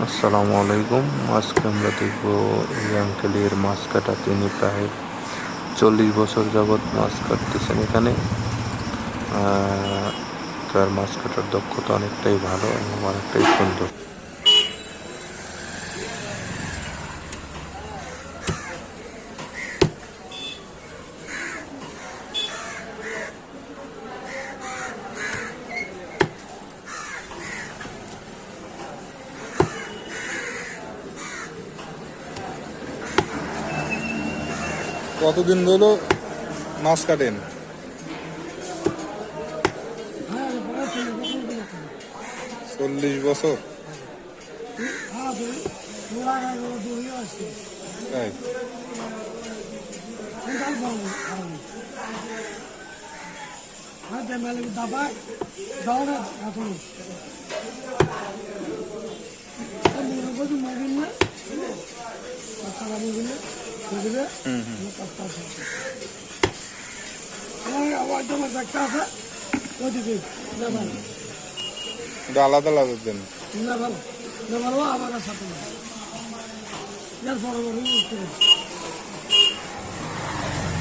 আসসালামু আলাইকুম। আজকে আমরা দেখব এই আঙ্কেলের মাছ কাটা। তিনি প্রায় 40 বছর যাবৎ মাছ কাটতেছেন এখানে। তার মাছ কাটার দক্ষতা অনেকটাই ভালো এবং অনেকটাই সুন্দর। কতদিন ধরে মাছ কাটেন? 40 বছর। তাই? এটা আলাদা আলাদা দেন? আমার সাথে